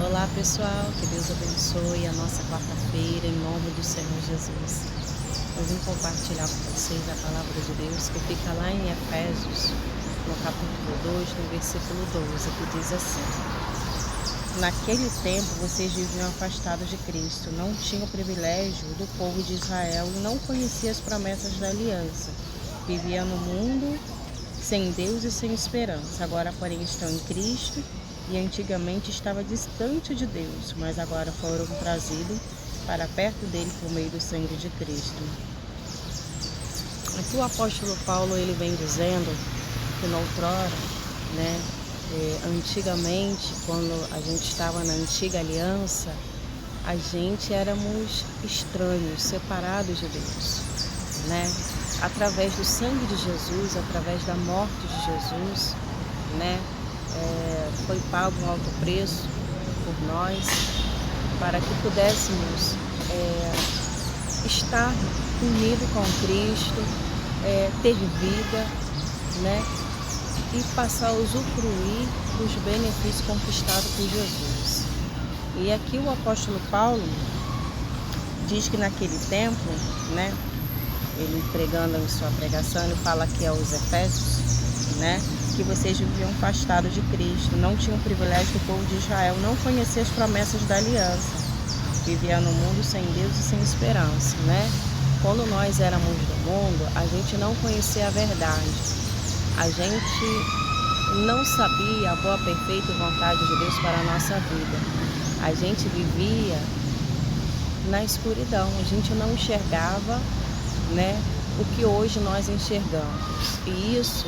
Olá pessoal, que Deus abençoe a nossa quarta-feira em nome do Senhor Jesus. Eu vim compartilhar com vocês a palavra de Deus que fica lá em Efésios, no capítulo 2, no versículo 12, que diz assim: Naquele tempo vocês viviam afastados de Cristo, não tinham o privilégio do povo de Israel e não conheciam as promessas da aliança. Viviam no mundo sem Deus e sem esperança. Agora, porém, estão em Cristo e antigamente estava distante de Deus, mas agora foram trazidos para perto dele por meio do sangue de Cristo. Aqui o apóstolo Paulo ele vem dizendo que noutrora, antigamente, quando a gente estava na antiga aliança, a gente éramos estranhos, separados de Deus, Através do sangue de Jesus, através da morte de Jesus, foi pago um alto preço por nós, para que pudéssemos estar unidos com Cristo, ter vida, e passar a usufruir dos benefícios conquistados por Jesus. E aqui o apóstolo Paulo diz que naquele tempo, ele pregando em sua pregação, ele fala aqui aos Efésios, que vocês viviam afastados de Cristo, não tinham o privilégio do povo de Israel, não conheciam as promessas da aliança, viviam no mundo sem Deus e sem esperança, Quando nós éramos do mundo, a gente não conhecia a verdade, a gente não sabia a boa, perfeita vontade de Deus para a nossa vida, a gente vivia na escuridão, a gente não enxergava o que hoje nós enxergamos, e isso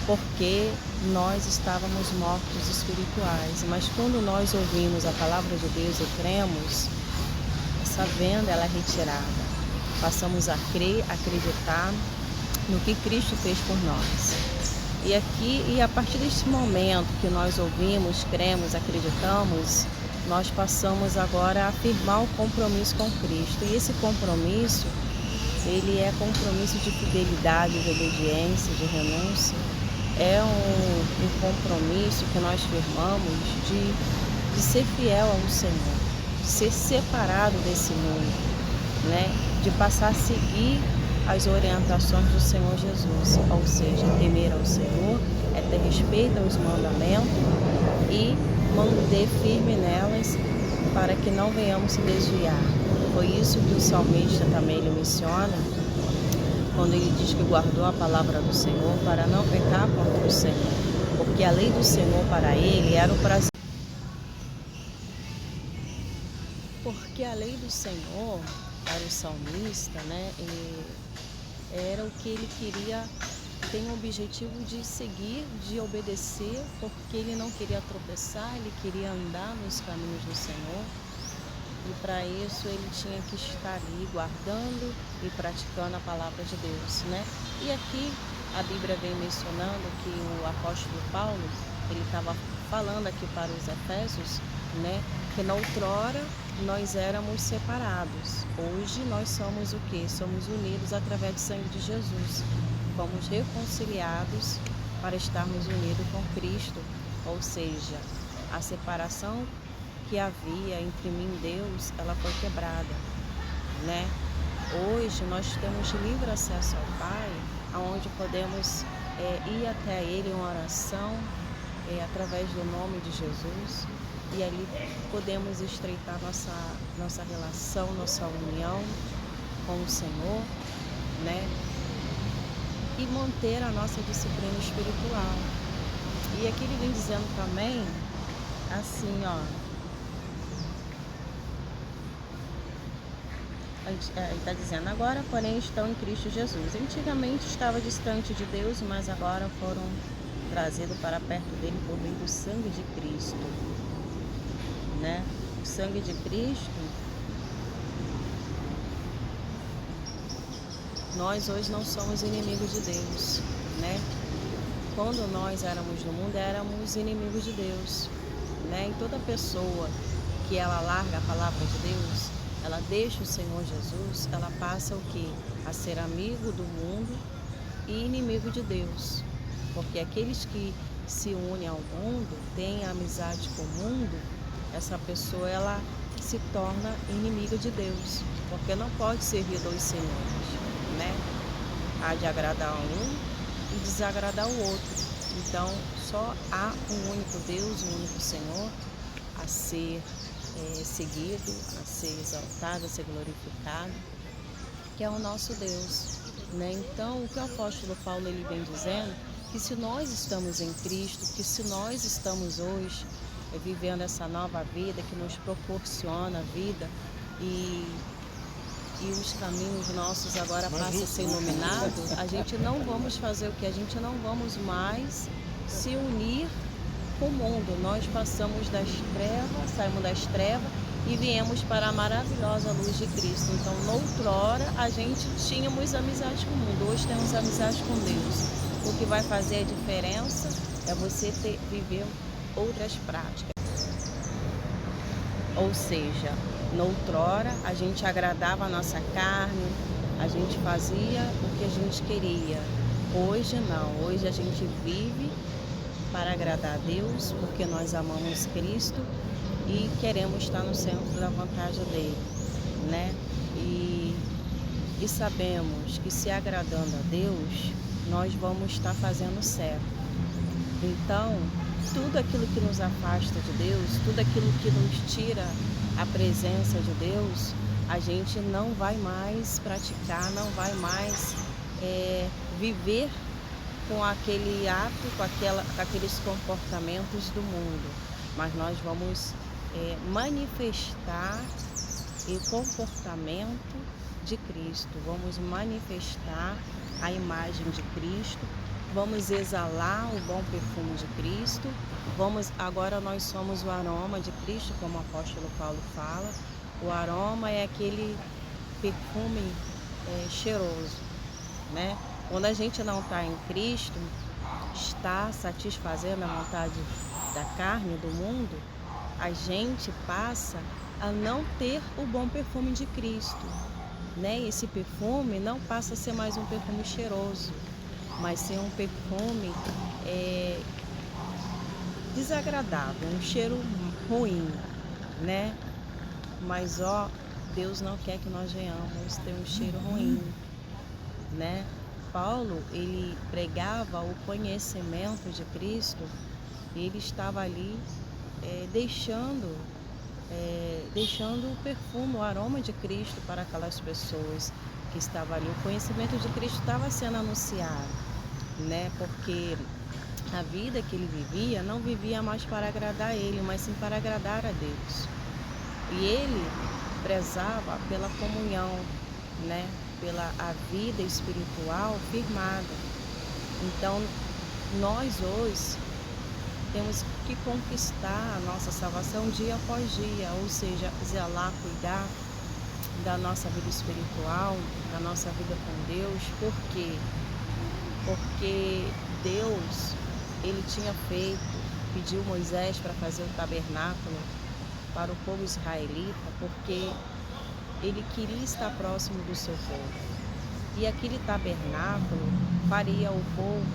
porque nós estávamos mortos espirituais, mas quando nós ouvimos a palavra de Deus e cremos, essa venda ela é retirada, passamos a crer, acreditar no que Cristo fez por nós. E a partir desse momento que nós ouvimos, cremos, acreditamos, nós passamos agora a afirmar o compromisso com Cristo, e esse compromisso ele é compromisso de fidelidade, de obediência, de renúncia. É um compromisso que nós firmamos de ser fiel ao Senhor, de ser separado desse mundo, de passar a seguir as orientações do Senhor Jesus. Ou seja, temer ao Senhor é ter respeito aos mandamentos e manter firme nelas para que não venhamos se desviar. Foi isso que o salmista também ele menciona, quando ele diz que guardou a palavra do Senhor para não pecar contra o Senhor, porque a lei do Senhor para ele era o prazer. Porque a lei do Senhor para o salmista, era o que ele queria, tem o objetivo de seguir, de obedecer, porque ele não queria tropeçar, ele queria andar nos caminhos do Senhor. E para isso ele tinha que estar ali guardando e praticando a palavra de Deus, E aqui a Bíblia vem mencionando que o apóstolo Paulo, ele estava falando aqui para os Efésios, que na outrora nós éramos separados. Hoje nós somos o quê? Somos unidos através do sangue de Jesus. Fomos reconciliados para estarmos unidos com Cristo, ou seja, a separação que havia entre mim e Deus, ela foi quebrada, Hoje nós temos livre acesso ao Pai, aonde podemos ir até Ele em oração, através do nome de Jesus, e ali podemos estreitar nossa relação, nossa união com o Senhor, e manter a nossa disciplina espiritual. E aqui ele vem dizendo também, assim, ele está dizendo, agora porém estão em Cristo Jesus. Antigamente estava distante de Deus, mas agora foram trazidos para perto dele por meio do sangue de Cristo. O sangue de Cristo, nós hoje não somos inimigos de Deus, Quando nós éramos no mundo, éramos inimigos de Deus, E toda pessoa que ela larga a palavra de Deus, ela deixa o Senhor Jesus, ela passa o quê? A ser amigo do mundo e inimigo de Deus. Porque aqueles que se unem ao mundo, têm amizade com o mundo, essa pessoa ela se torna inimiga de Deus, porque não pode servir dois senhores, né? Há de agradar um e desagradar o outro. Então, só há um único Deus, um único Senhor a ser seguido, a ser exaltado, a ser glorificado, que é o nosso Deus, né? Então, o que o apóstolo Paulo ele vem dizendo, que se nós estamos em Cristo, que se nós estamos hoje vivendo essa nova vida que nos proporciona a vida e os caminhos nossos agora passam a ser iluminados, a gente não vamos fazer o que? A gente não vamos mais se unir com o mundo. Nós passamos das trevas, saímos das trevas e viemos para a maravilhosa luz de Cristo. Então, noutrora, a gente tínhamos amizade com o mundo, hoje temos amizade com Deus. O que vai fazer a diferença é você viver outras práticas. Ou seja, noutrora a gente agradava a nossa carne, a gente fazia o que a gente queria. Hoje não, hoje a gente vive para agradar a Deus, porque nós amamos Cristo e queremos estar no centro da vontade dele, né? E sabemos que se agradando a Deus, nós vamos estar fazendo certo. Então, tudo aquilo que nos afasta de Deus, tudo aquilo que nos tira a presença de Deus, a gente não vai mais praticar, não vai mais viver com aquele ato, com aqueles comportamentos do mundo, mas nós vamos manifestar o comportamento de Cristo, vamos manifestar a imagem de Cristo, vamos exalar o bom perfume de Cristo, agora nós somos o aroma de Cristo, como o apóstolo Paulo fala. O aroma é aquele perfume cheiroso, né? Quando a gente não está em Cristo, está satisfazendo a vontade da carne, do mundo, a gente passa a não ter o bom perfume de Cristo, né? Esse perfume não passa a ser mais um perfume cheiroso, mas ser um perfume desagradável, um cheiro ruim, né? Mas Deus não quer que nós venhamos ter um cheiro ruim, né? Paulo, ele pregava o conhecimento de Cristo e ele estava ali deixando o perfume, o aroma de Cristo para aquelas pessoas que estavam ali. O conhecimento de Cristo estava sendo anunciado, né? Porque a vida que ele vivia, não vivia mais para agradar a ele, mas sim para agradar a Deus. E ele prezava pela comunhão, né? Pela a vida espiritual firmada. Então, nós hoje temos que conquistar a nossa salvação dia após dia, ou seja, zelar, cuidar da nossa vida espiritual, da nossa vida com Deus. Por quê? Porque Deus, ele tinha pediu Moisés para fazer o tabernáculo para o povo israelita, porque ele queria estar próximo do seu povo. E aquele tabernáculo faria o povo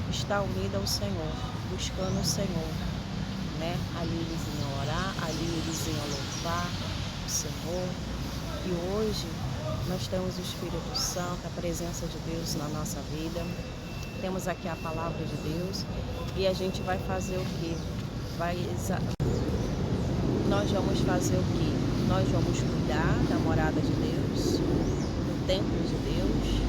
estar unido ao Senhor, buscando o Senhor, né? Ali eles iam orar, ali eles iam louvar o Senhor. E hoje nós temos o Espírito Santo, a presença de Deus na nossa vida. Temos aqui a palavra de Deus e a gente vai fazer o quê? Nós vamos fazer o quê? Nós vamos cuidar da morada de Deus, do templo de Deus,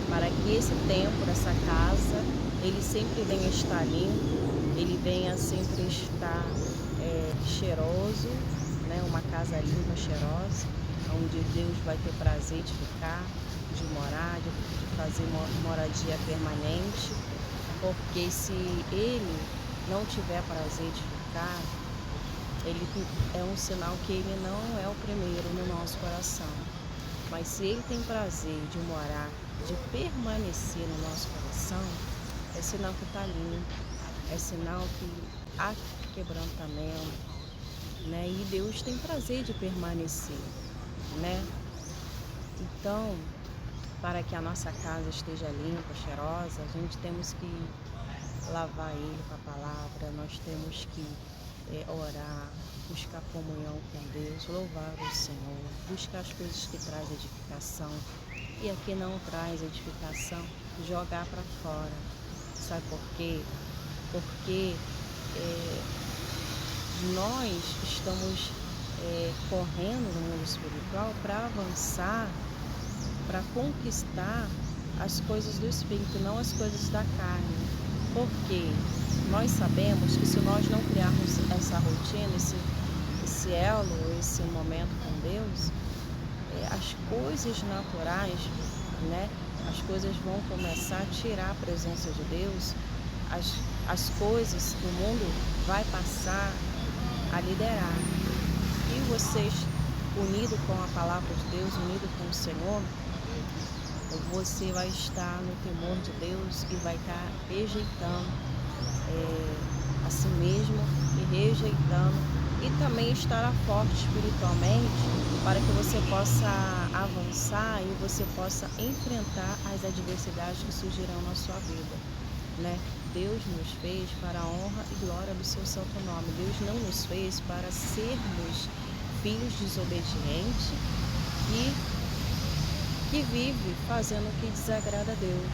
para que esse templo, essa casa, ele sempre venha estar limpo, ele venha sempre estar cheiroso, né? Uma casa limpa, cheirosa, onde Deus vai ter prazer de ficar, de morar, de fazer moradia permanente, porque se ele não tiver prazer de ficar, ele é um sinal que ele não é o primeiro no nosso coração. Mas se ele tem prazer de morar, de permanecer no nosso coração, é sinal que está limpo, é sinal que há quebrantamento, né? E Deus tem prazer de permanecer, né? Então, para que a nossa casa esteja limpa, cheirosa, a gente temos que lavar ele com a palavra, nós temos que orar, buscar comunhão com Deus, louvar o Senhor, buscar as coisas que traz edificação. E aqui não traz edificação, jogar para fora. Sabe por quê? Porque nós estamos correndo no mundo espiritual para avançar, para conquistar as coisas do Espírito, não as coisas da carne. Porque nós sabemos que se nós não criarmos essa rotina, esse elo, esse momento com Deus, as coisas naturais, né, as coisas vão começar a tirar a presença de Deus, as coisas, o mundo vai passar a liderar. E vocês, unido com a palavra de Deus, unido com o Senhor, você vai estar no temor de Deus e vai estar rejeitando a si mesmo e rejeitando, e também estará forte espiritualmente para que você possa avançar e você possa enfrentar as adversidades que surgirão na sua vida, né? Deus nos fez para a honra e glória do seu santo nome. Deus não nos fez para sermos filhos desobedientes que vive fazendo o que desagrada a Deus.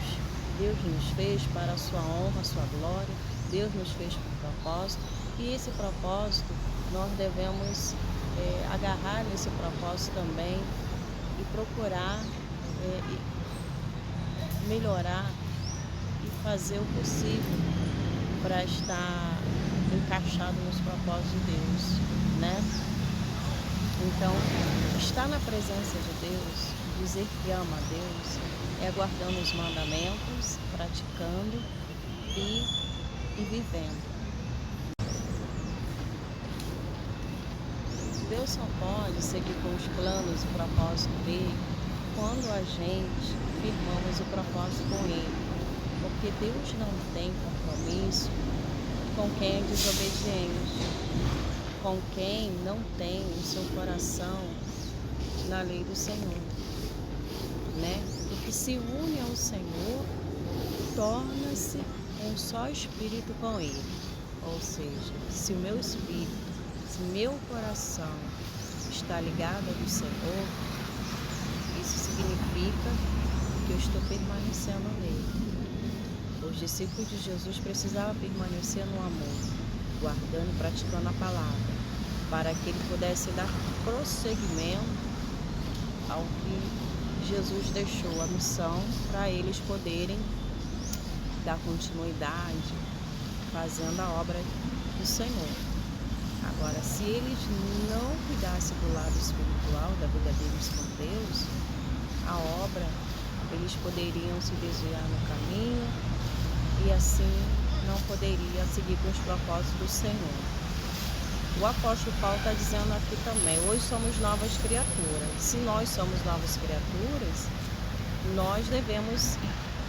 Deus nos fez para a sua honra, a sua glória. Deus nos fez com propósito, e esse propósito nós devemos agarrar nesse propósito também e procurar melhorar e fazer o possível para estar encaixado nos propósitos de Deus, né? Então, estar na presença de Deus, dizer que ama a Deus, é guardando os mandamentos, praticando e vivendo. Deus só pode seguir com os planos e propósitos dele quando a gente firmamos o propósito com ele. Porque Deus não tem compromisso com quem é desobediente, com quem não tem o seu coração na lei do Senhor, né? E que se une ao Senhor, torna-se um só espírito com ele. Ou seja, se o meu espírito, se meu coração está ligado ao do Senhor, isso significa que eu estou permanecendo nele. Os discípulos de Jesus precisavam permanecer no amor, guardando e praticando a palavra, para que ele pudesse dar prosseguimento ao que Jesus deixou, a missão, para eles poderem dar continuidade, fazendo a obra do Senhor. Agora, se eles não cuidassem do lado espiritual da vida deles com Deus, a obra, eles poderiam se desviar no caminho e assim não poderia seguir com os propósitos do Senhor. O apóstolo Paulo está dizendo aqui também, hoje somos novas criaturas. Se nós somos novas criaturas, nós devemos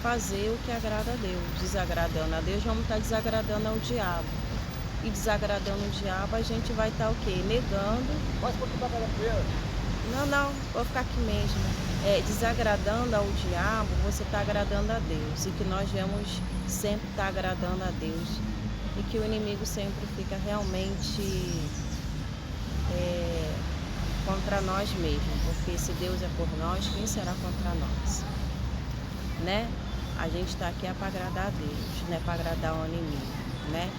fazer o que agrada a Deus. Desagradando a Deus, vamos estar desagradando ao diabo. E desagradando o diabo, a gente vai estar o quê? Negando. Não, vou ficar aqui mesmo. Desagradando ao diabo, você está agradando a Deus. E que nós devemos sempre estar agradando a Deus. E que o inimigo sempre fica realmente contra nós mesmos. Porque se Deus é por nós, quem será contra nós? Né? A gente está aqui para agradar a Deus, não é para agradar o inimigo, né?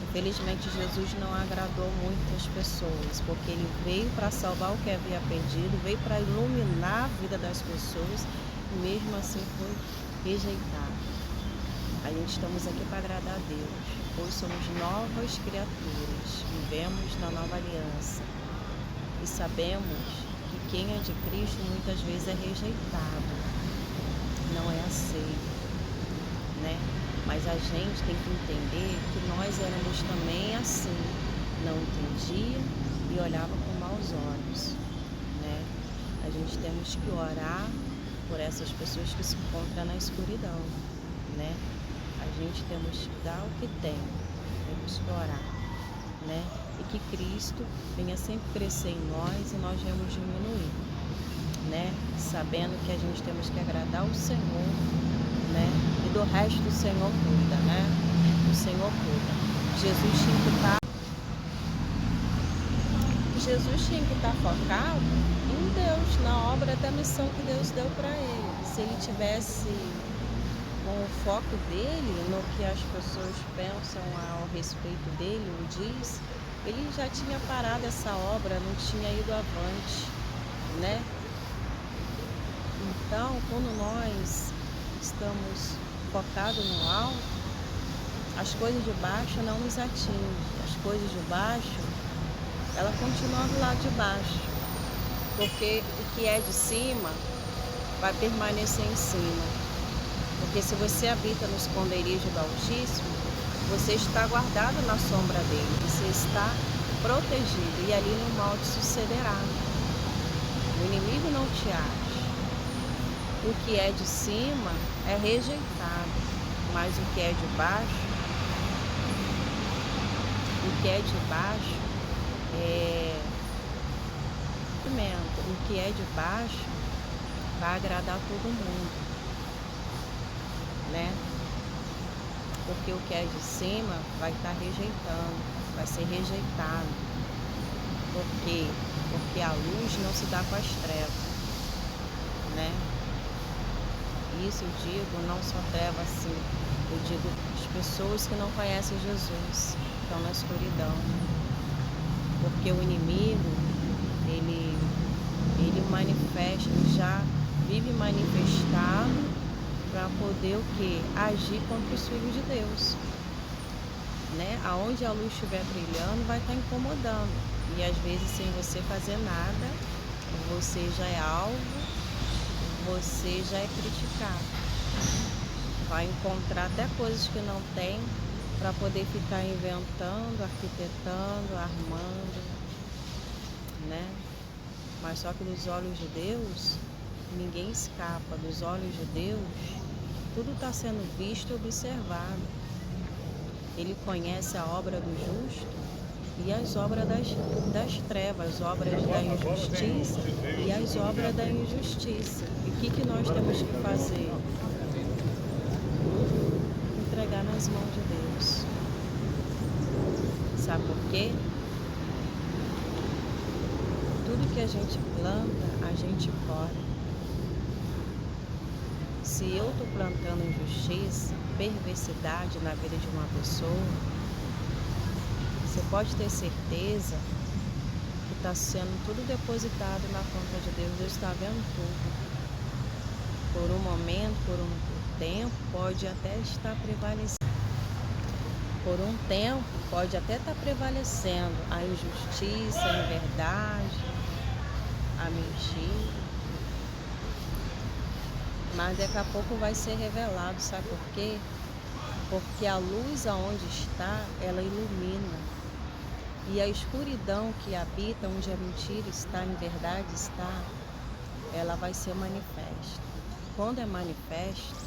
Infelizmente, Jesus não agradou muitas pessoas, porque ele veio para salvar o que havia perdido, veio para iluminar a vida das pessoas, e mesmo assim foi rejeitado. A gente estamos aqui para agradar a Deus, pois somos novas criaturas, vivemos na nova aliança e sabemos que quem é de Cristo muitas vezes é rejeitado, não é aceito, né? Mas a gente tem que entender que nós éramos também assim, não entendia e olhava com maus olhos, né? A gente temos que orar por essas pessoas que se encontram na escuridão, né? A gente temos que dar o que tem, temos que orar, né? E que Cristo venha sempre crescer em nós e nós vamos diminuir, né? Sabendo que a gente temos que agradar o Senhor, né? E do resto o Senhor cuida, né? O Senhor cuida. Jesus tinha que estar Jesus tinha que estar focado em Deus, na obra da missão que Deus deu para ele. Se ele tivesse com o foco dele no que as pessoas pensam ao respeito dele, o diz, ele já tinha parado essa obra, não tinha ido avante, né? Então, quando nós estamos focados no alto, as coisas de baixo não nos atingem. As coisas de baixo, ela continua do lado de baixo, porque o que é de cima vai permanecer em cima. Porque se você habita no esconderijo do Altíssimo, você está guardado na sombra dele, você está protegido, e ali no mal te sucederá. O inimigo não te age. O que é de cima é rejeitado, mas o que é de baixo, é pimenta. O que é de baixo vai agradar todo mundo, né? Porque o que é de cima vai estar rejeitando, vai ser rejeitado. Por quê? Porque a luz não se dá com as trevas, né? Isso eu digo, não só treva assim, eu digo as pessoas que não conhecem Jesus, estão na escuridão. Porque o inimigo, ele manifesta, ele já vive manifestado para poder o quê? Agir contra os filhos de Deus, né? Aonde a luz estiver brilhando, vai estar incomodando. E às vezes sem você fazer nada, você já é alvo, você já é criticado. Vai encontrar até coisas que não tem para poder ficar inventando, arquitetando, armando, né? Mas só que dos olhos de Deus, ninguém escapa. Dos olhos de Deus, tudo está sendo visto e observado. Ele conhece a obra do justo e as obras das trevas, as obras da injustiça e as obras da injustiça. E o que nós temos que fazer? Entregar nas mãos de Deus. Sabe por quê? Tudo que a gente planta, a gente colhe. Se eu estou plantando injustiça, perversidade na vida de uma pessoa, você pode ter certeza que está sendo tudo depositado na conta de Deus. Deus está vendo tudo. Por um momento, por um tempo, pode até estar prevalecendo. Por um tempo, pode até estar prevalecendo a injustiça, a inverdade, a mentira. Mas daqui a pouco vai ser revelado, sabe por quê? Porque a luz aonde está, ela ilumina. E a escuridão que habita onde a mentira está, a inverdade está, ela vai ser manifesta. Quando é manifesta,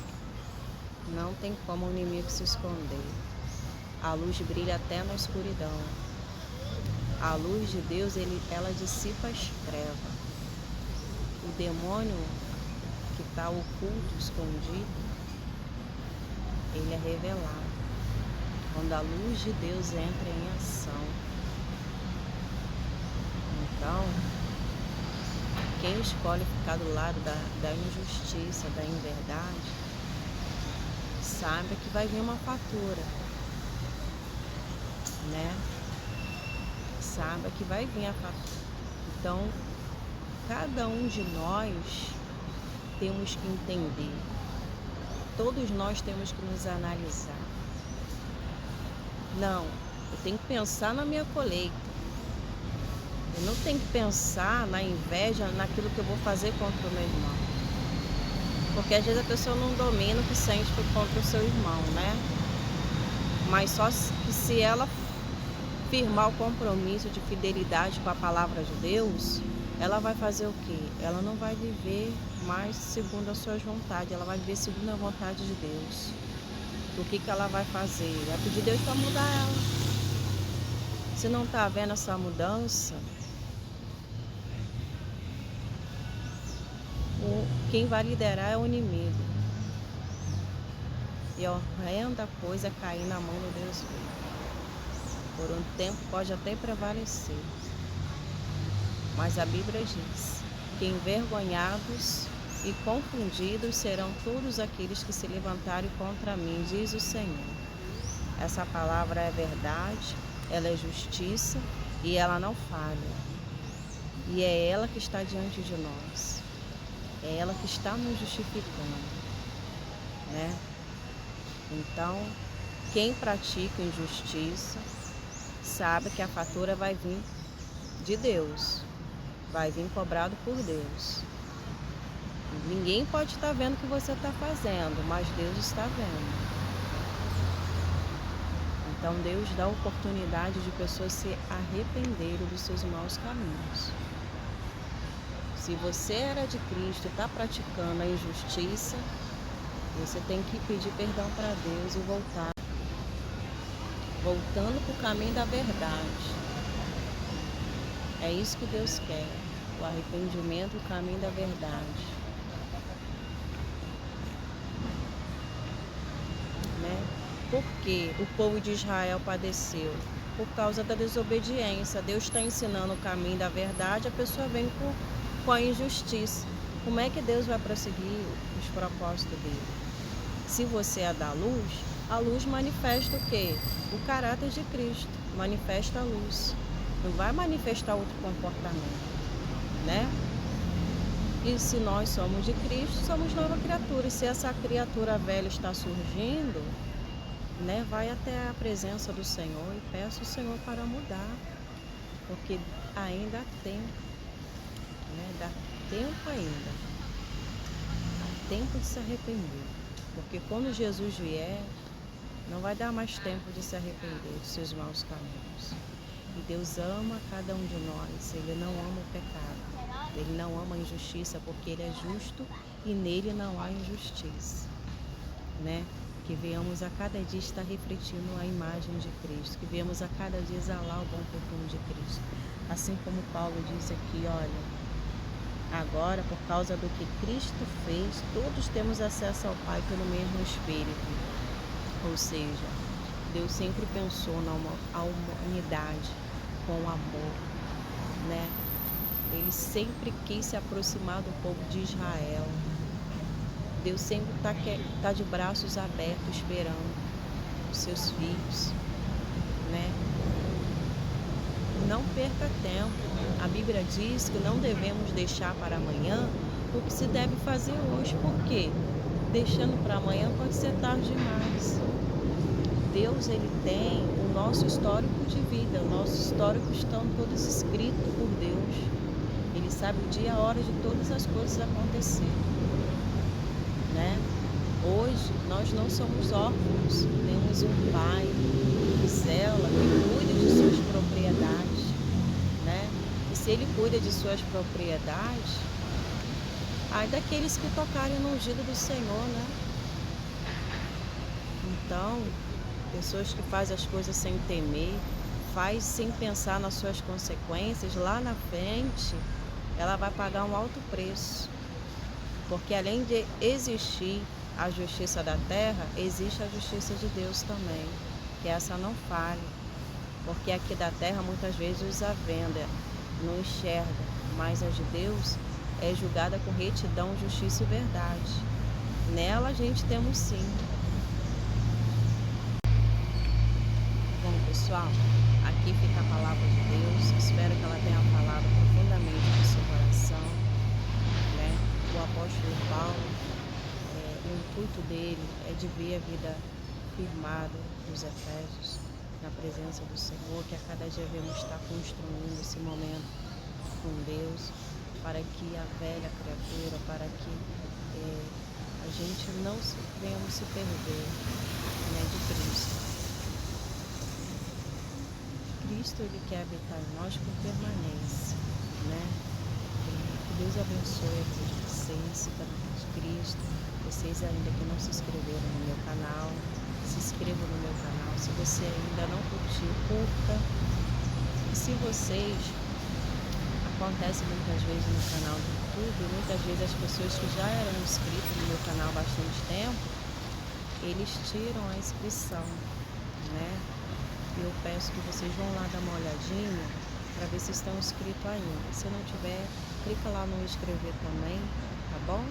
não tem como o inimigo se esconder. A luz brilha até na escuridão. A luz de Deus, ela dissipa as trevas. O demônio que está oculto, escondido, ele é revelado quando a luz de Deus entra em ação. Então, quem escolhe ficar do lado da injustiça, da inverdade, sabe que vai vir uma fatura, né? Sabe que vai vir a fatura. Então, cada um de nós temos que entender. Todos nós temos que nos analisar. Não, eu tenho que pensar na minha colheita. Eu não tenho que pensar na inveja, naquilo que eu vou fazer contra o meu irmão. Porque às vezes a pessoa não domina o que sente contra o seu irmão, né? Mas só que se ela firmar o compromisso de fidelidade com a palavra de Deus, ela vai fazer o quê? Ela não vai viver mais segundo as suas vontades, ela vai viver segundo a vontade de Deus. O que ela vai fazer? Vai pedir Deus para mudar ela. Se não está havendo essa mudança, quem vai liderar é o inimigo. E a horrenda coisa é cair na mão do Deus vivo. Por um tempo pode até prevalecer, Mas a Bíblia diz que envergonhados e confundidos serão todos aqueles que se levantarem contra mim, diz o Senhor. Essa palavra é verdade, ela é justiça e ela não falha. E é ela que está diante de nós. É ela que está nos justificando, né? Então, quem pratica injustiça sabe que a fatura vai vir de Deus, vai vir cobrado por Deus. Ninguém pode estar vendo o que você está fazendo, mas Deus está vendo. Então Deus dá a oportunidade de pessoas se arrependerem dos seus maus caminhos. Se você era de Cristo e está praticando a injustiça, você tem que pedir perdão para Deus e voltar. Voltando para o caminho da verdade. É isso que Deus quer, o arrependimento, o caminho da verdade. Né? Por que o povo de Israel padeceu? Por causa da desobediência. Deus está ensinando o caminho da verdade, a pessoa vem com a injustiça. Como é que Deus vai prosseguir os propósitos dele? Se você é da luz, a luz manifesta o quê? O caráter de Cristo, manifesta a luz. Não vai manifestar outro comportamento, né? E se nós somos de Cristo, somos nova criatura. E se essa criatura velha está surgindo, né, vai até a presença do Senhor e peça o Senhor para mudar, porque ainda há tempo, né? Dá tempo ainda, há tempo de se arrepender, porque quando Jesus vier, não vai dar mais tempo de se arrepender dos seus maus caminhos. E Deus ama cada um de nós, Ele não ama o pecado, Ele não ama a injustiça, porque Ele é justo e nele não há injustiça, né? Que venhamos a cada dia estar refletindo a imagem de Cristo, que venhamos a cada dia exalar o bom perfume de Cristo. Assim como Paulo diz aqui, olha, agora por causa do que Cristo fez, todos temos acesso ao Pai pelo mesmo Espírito. Ou seja, Deus sempre pensou na humanidade com amor, né? Ele sempre quis se aproximar do povo de Israel. Deus sempre tá de braços abertos esperando os seus filhos, né? Não perca tempo. A Bíblia diz que não devemos deixar para amanhã o que se deve fazer hoje. Por quê? Deixando para amanhã pode ser tarde demais. Deus, Ele tem o nosso histórico de vida, o nosso histórico estão todos escritos por Deus. Ele sabe o dia e a hora de todas as coisas acontecer, né? Hoje nós não somos órfãos, temos um Pai que zela, que cuida de suas propriedades, né? E se Ele cuida de suas propriedades, ai daqueles que tocarem no ungido do Senhor, né? Então, pessoas que fazem as coisas sem temer, faz sem pensar nas suas consequências, lá na frente ela vai pagar um alto preço. Porque além de existir a justiça da terra, existe a justiça de Deus também, que essa não falha. Porque aqui da terra muitas vezes os a venda não enxerga, mas a de Deus é julgada com retidão, justiça e verdade. Nela a gente temos sim. Bom, pessoal, aqui fica a palavra de Deus. Espero que ela tenha falado profundamente no seu coração, né? O apóstolo Paulo, o intuito dele é de ver a vida firmada dos Efésios na presença do Senhor, que a cada dia devemos estar construindo esse momento com Deus, para que a velha criatura, para que a gente não venhamos se perder, né, de Cristo. Cristo, Ele quer habitar em nós com permanência, né? Que Deus abençoe a vida de vocês, se trata de Cristo. Vocês ainda que não se inscreveram no meu canal, se inscrevam no meu canal. Se você ainda não curtiu, curta. E se vocês, acontece muitas vezes no canal do YouTube, muitas vezes as pessoas que já eram inscritas no meu canal há bastante tempo, eles tiram a inscrição, né? Eu peço que vocês vão lá dar uma olhadinha para ver se estão inscritos ainda. Se não tiver, clica lá no inscrever também, tá bom?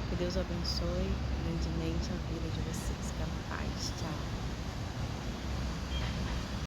Que Deus abençoe grandemente a vida de vocês.